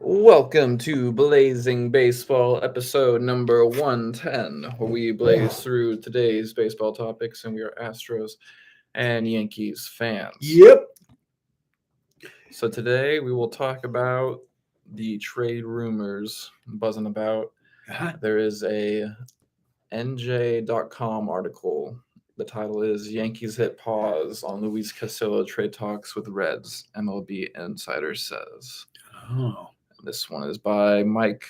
Welcome to Blazing Baseball, episode number 110, where we blaze through today's baseball topics, and we are Astros and Yankees fans. Yep. So today we will talk about the trade rumors buzzing about. There is a NJ.com article. The title is Yankees hit pause on Luis Castillo trade talks with Reds, MLB Insider says. Oh. This one is by Mike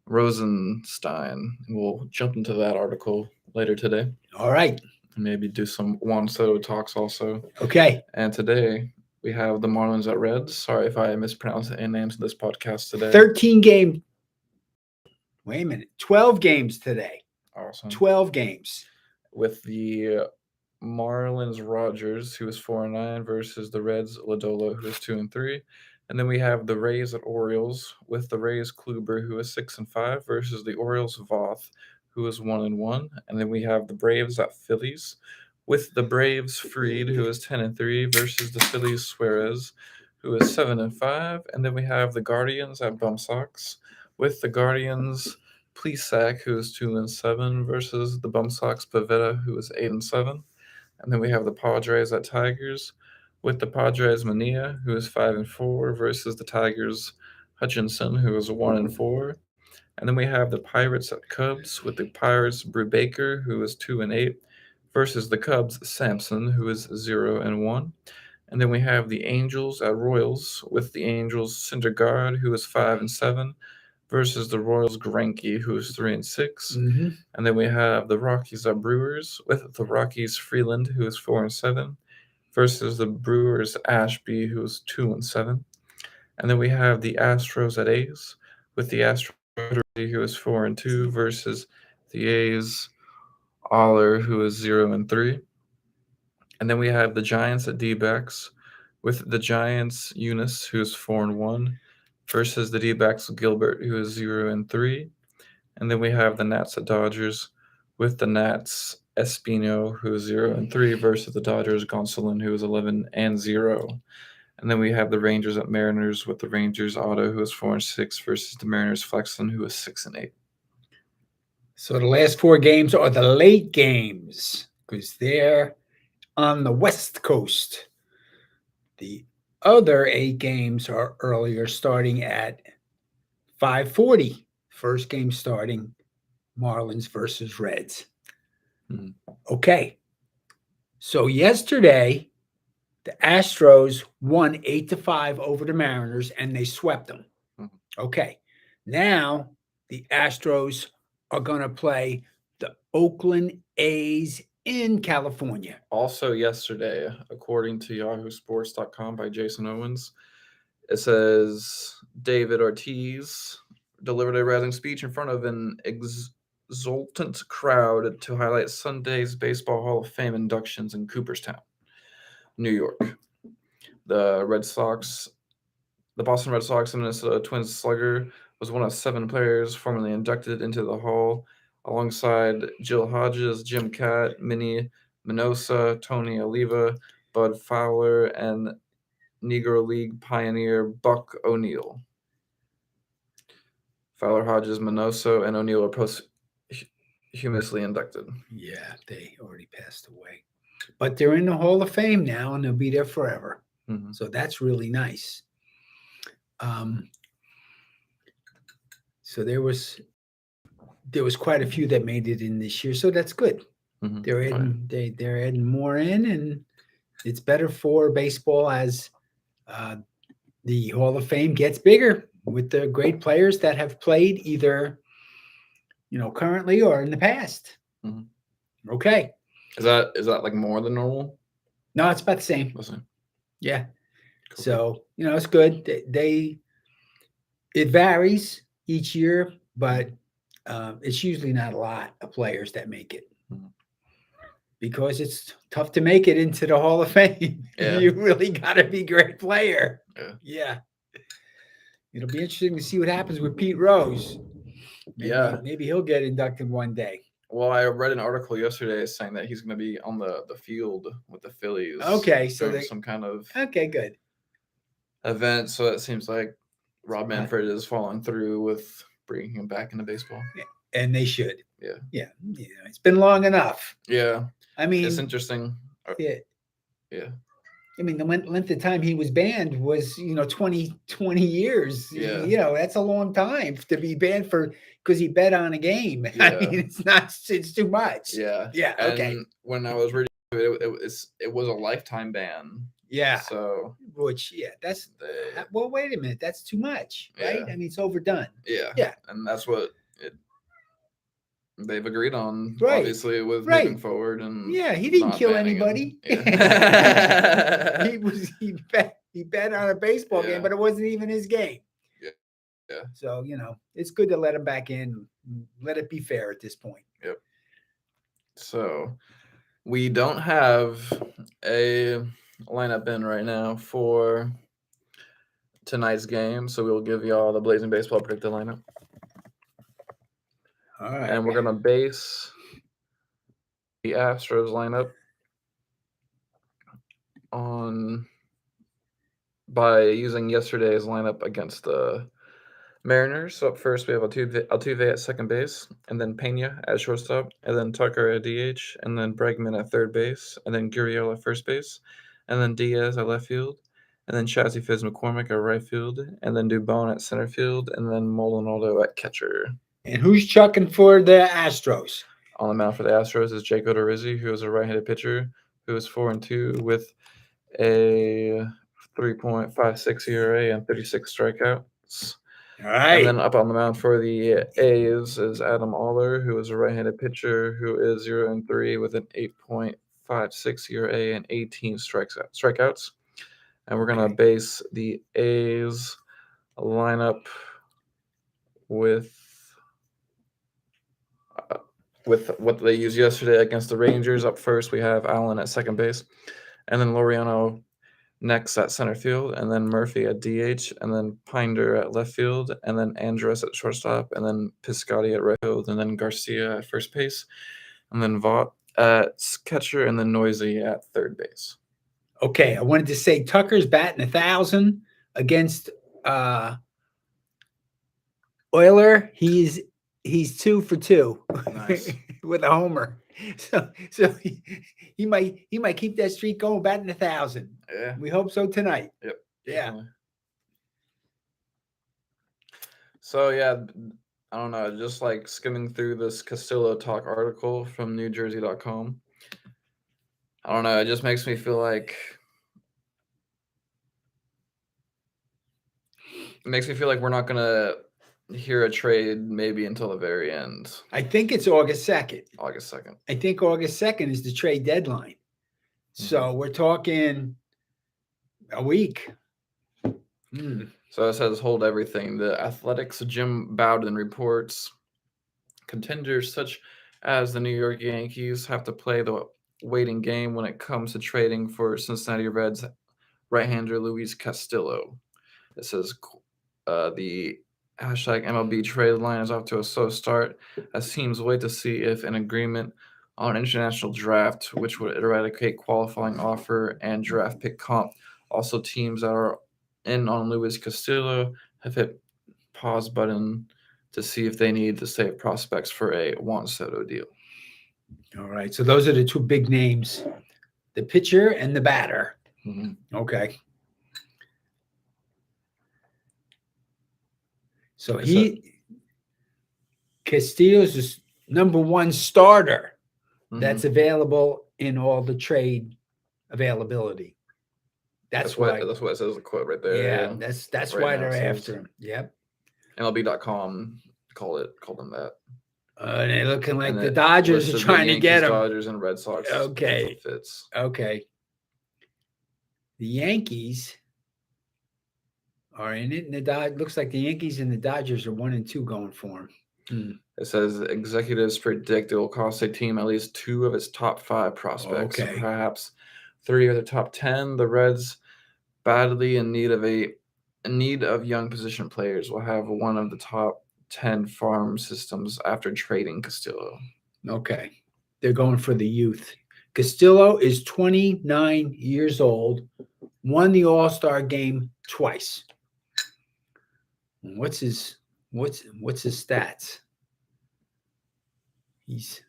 Rosenstein. We'll jump into that article later today. All right. Maybe do some Juan Soto talks also. Okay. And today we have the Marlins at Reds. Sorry if I mispronounced any names of this podcast today. 13 game. Wait a minute. 12 games today. Awesome. 12 games. With the Marlins Rogers, who is 4-9, versus the Reds Ladola, who is 2-3. And then we have the Rays at Orioles with the Rays Kluber, who is 6-5, versus the Orioles Voth, who is 1-1. And then we have the Braves at Phillies with the Braves Fried, who is 10-3, versus the Phillies Suarez, who is 7-5. And then we have the Guardians at Bum Sox with the Guardians Plesac, who is 2-7, versus the Bum Sox Pavetta, who is 8-7. And then we have the Padres at Tigers with the Padres Mania, who is 5-4, versus the Tigers Hutchinson, who is 1-4. And then we have the Pirates at Cubs with the Pirates Brubaker, who is 2-8, versus the Cubs Sampson, who is 0-1. And then we have the Angels at Royals with the Angels Syndergaard, who is 5-7, versus the Royals Greinke, who is 3-6. Mm-hmm. And then we have the Rockies at Brewers with the Rockies Freeland, who is 4-7, versus the Brewers Ashby, who is 2-7. And then we have the Astros at A's with the Astros, who is 4-2, versus the A's Aller, who is 0-3. And then we have the Giants at D-backs with the Giants Eunice, who is 4-1, versus the D-backs Gilbert, who is 0-3. And then we have the Nats at Dodgers with the Nats Espino, who is 0-3, versus the Dodgers Gonsolin, who is 11-0. And then we have the Rangers at Mariners with the Rangers Otto, who is 4-6, versus the Mariners Flexen, who is 6-8. So the last 4 games are the late games because they're on the West Coast. The other 8 games are earlier, starting at 5:40. First game starting Marlins versus Reds. Okay. So yesterday, the Astros won 8-5 over the Mariners, and they swept them. Okay. Now the Astros are going to play the Oakland A's in California. Also yesterday, according to yahoosports.com by Jason Owens, it says David Ortiz delivered a rousing speech in front of an exultant crowd to highlight Sunday's Baseball Hall of Fame inductions in Cooperstown, New York. The Boston Red Sox and Minnesota Twins slugger was one of 7 players formally inducted into the Hall, alongside Jill Hodges, Jim Catt, Minnie Minosa, Tony Oliva, Bud Fowler, and Negro League pioneer Buck O'Neill. Fowler, Hodges, Minoso, and O'Neill are posthumously inducted. Yeah, they already passed away. But they're in the Hall of Fame now, and they'll be there forever. Mm-hmm. So that's really nice. So there was quite a few that made it in this year, so that's good. Mm-hmm. They're adding more in, and it's better for baseball as the Hall of Fame gets bigger with the great players that have played either, currently or in the past. Mm-hmm. Okay. Is that like more than normal? No, it's about the same. Yeah. Cool. So, it's good. It varies each year, but it's usually not a lot of players that make it. Mm-hmm. Because it's tough to make it into the Hall of Fame. Yeah. You really got to be a great player. Yeah. It'll be interesting to see what happens with Pete Rose. Maybe he'll get inducted one day. Well, I read an article yesterday saying that he's going to be on the field with the Phillies. Okay, so some kind of good event. So it seems like Rob Manfred is following through with bringing him back into baseball. And they should. Yeah. Yeah. It's been long enough. Yeah. I mean, it's interesting. Yeah. Yeah. I mean, the length of time he was banned was, 20 years. Yeah. That's a long time to be banned for because he bet on a game. I Yeah. mean, it's too much. Yeah. Yeah. Okay. And when I was reading it was a lifetime ban. Yeah. So Which, that's well, wait a minute. That's too much, right? Yeah. I mean, it's overdone. Yeah. Yeah. And that's what they've agreed on, Right. obviously, with Right. moving forward. And Yeah, he didn't not kill banning him. anybody. Yeah. he bet on a baseball game, but it wasn't even his game. Yeah. So, it's good to let him back in. Let it be fair at this point. Yep. So we don't have a lineup in right now for tonight's game, so we'll give y'all the Blazing Baseball predicted lineup. All right. And we're going to base the Astros lineup by using yesterday's lineup against the Mariners. So up first, we have Altuve at second base, and then Pena at shortstop, and then Tucker at DH, and then Bregman at third base, and then Gurriel at first base, and then Diaz at left field, and then Chazzy Fizz McCormick at right field, and then Dubon at center field, and then Molinaldo at catcher. And who's chucking for the Astros? On the mound for the Astros is Jake Odorizzi, who is a right-handed pitcher, who is 4-2 with a 3.56 ERA and 36 strikeouts. All right. And then up on the mound for the A's is Adam Aller, who is a right-handed pitcher, who is 0-3 with an 8.56 ERA and 18 strikeouts. And we're gonna base the A's lineup with what they used yesterday against the Rangers. Up first, we have Allen at second base, and then Laureano next at center field, and then Murphy at DH, and then Pinder at left field, and then Andrus at shortstop, and then Piscotty at right field, and then Garcia at first base, and then Vaught at catcher, and then Noisy at third base. Okay, I wanted to say Tucker's batting 1,000 against Euler. He's 2 for 2 Nice. with a homer. So he might keep that streak going, batting 1,000. Yeah. We hope so tonight. Yep. Yeah. Definitely. So yeah, I don't know, just like skimming through this Castillo Talk article from NewJersey.com. I don't know, it just makes me feel like we're not gonna hear a trade maybe until the very end. I think it's August 2nd. August 2nd. I think August 2nd is the trade deadline. So we're talking a week. So it says hold everything. The Athletics' Jim Bowden reports contenders such as the New York Yankees have to play the waiting game when it comes to trading for Cincinnati Reds right-hander Luis Castillo. It says the hashtag MLB trade line is off to a slow start as teams wait to see if an agreement on an international draft, which would eradicate qualifying offer and draft pick comp. Also, teams that are in on Luis Castillo have hit pause button to see if they need to save prospects for a Juan Soto deal. All right. So those are the two big names, the pitcher and the batter. Mm-hmm. Okay. So Castillo's the number one starter that's available in all the trade availability. That's what it says, the quote right there. Yeah, that's right why they're after him. Yep. MLB.com called him that. And they're looking like the Dodgers are trying to get him. Dodgers and Red Sox. Okay. Fits. Okay. The Yankees are in it, and looks like the Yankees and the Dodgers are 1-2 going for him. It says executives predict it will cost a team at least 2 of its top 5 prospects, perhaps 3 of the top 10. The Reds, badly in need of young position players, will have one of the top 10 farm systems after trading Castillo. Okay, they're going for the youth. Castillo is 29 years old, won the All-Star game twice. What's his stats? He's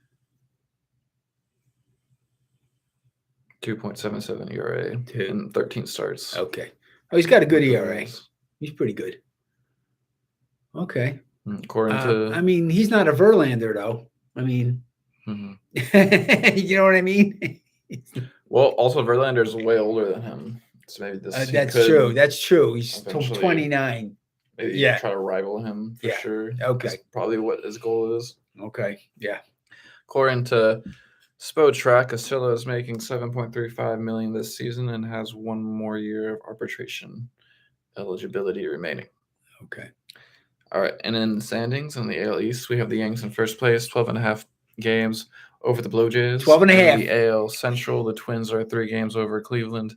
2.77 ERA in 13 starts. okay. Oh, he's got a good with the ERA. Rays. He's pretty good. Okay. According to, I mean, he's not a Verlander though. I mean, mhm. you know what I mean? Well, also Verlander is way older than him, so maybe this That's true. That's true. He's eventually 29. maybe Yeah. try to rival him for sure. Okay. That's probably what his goal is. Okay. Yeah. According to Spotrac, Castillo is making $7.35 million this season and has one more year of arbitration eligibility remaining. Okay. All right, and in the standings in the AL East, we have the Yanks in first place, 12.5 games over the Blue Jays. 12.5. In the AL Central, the Twins are 3 games over Cleveland.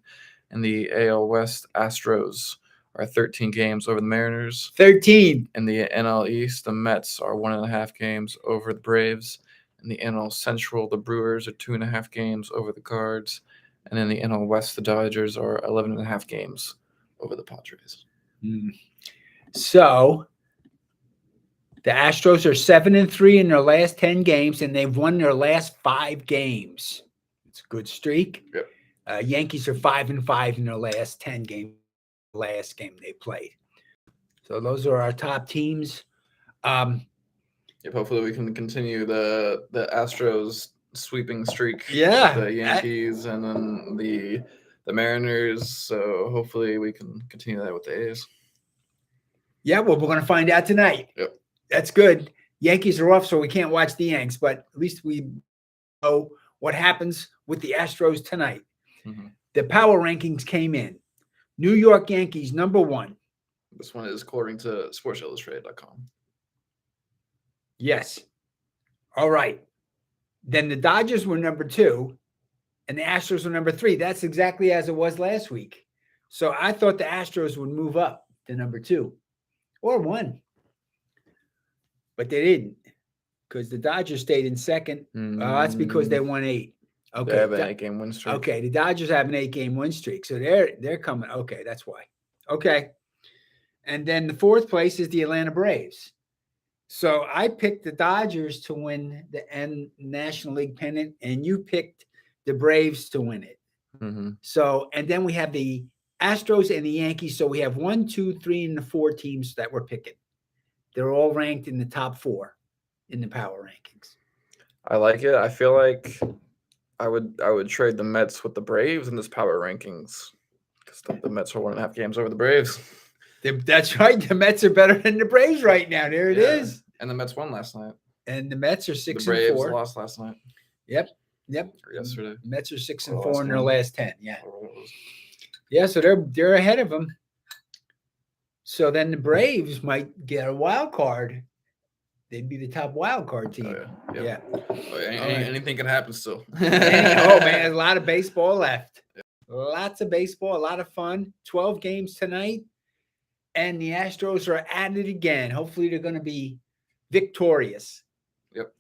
In the AL West, Astros are 13 games over the Mariners. 13. In the NL East, the Mets are 1.5 games over the Braves. In the NL Central, the Brewers are 2.5 games over the Cards. And in the NL West, the Dodgers are 11.5 games over the Padres. So the Astros are 7-3 in their last 10 games, and they've won their last 5 games. It's a good streak. Yep. Yankees are 5-5 in their last 10 games. Last game they played. So those are our top teams. Yep, hopefully we can continue the Astros sweeping streak. Yeah. With the Yankees and then the Mariners. So hopefully we can continue that with the A's. Yeah, well, we're going to find out tonight. Yep. That's good. Yankees are off, so we can't watch the Yanks, but at least we know what happens with the Astros tonight. Mm-hmm. The power rankings came in. New York Yankees, number 1. This one is according to SportsIllustrated.com. Yes. All right. Then the Dodgers were number 2, and the Astros were number 3. That's exactly as it was last week. So I thought the Astros would move up to number 2 or 1. But they didn't, because the Dodgers stayed in second. That's because they won 8. Okay. They have an 8-game win streak. Okay, the Dodgers have an 8-game win streak, so they're coming. Okay, that's why. Okay, and then the 4th place is the Atlanta Braves. So I picked the Dodgers to win the National League pennant, and you picked the Braves to win it. Mm-hmm. So, and then we have the Astros and the Yankees. So we have 1, 2, 3, and the 4 teams that we're picking. They're all ranked in the top 4 in the power rankings. I like it. I feel like I would trade the Mets with the Braves in this power rankings because the Mets are 1.5 games over the Braves. That's right. The Mets are better than the Braves right now. There it is. And the Mets won last night. And the Mets are 6-4. The Braves lost last night. Yep. Or yesterday. The Mets are 6-4 in their last 10. Yeah. Or Yeah. So they're ahead of them. So then the Braves might get a wild card. They'd be the top wild card team. Oh, yeah. Oh, anything can happen still. Oh, man, there's a lot of baseball left. Yeah. Lots of baseball, a lot of fun. 12 games tonight. And the Astros are at it again. Hopefully they're going to be victorious. Yep.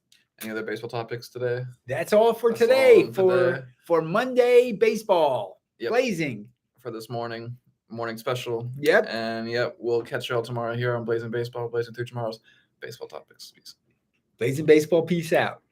Any other baseball topics today? That's all for today. For Monday baseball. Yep. Blazing. For this morning special. Yep. And we'll catch you all tomorrow here on Blazing Baseball, blazing through tomorrow's baseball topics. Peace. Blazing Baseball, peace out.